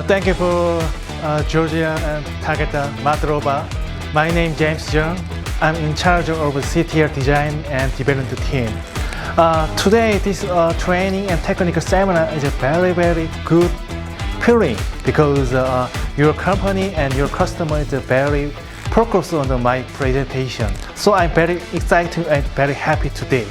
Thank you for Georgia and Tegeta Motors. My name is James Jung. I'm in charge of CTR design and development team. Today, this training and technical seminar is a very good feeling because your company and your customer is very focused on my presentation. So I'm very excited and very happy today.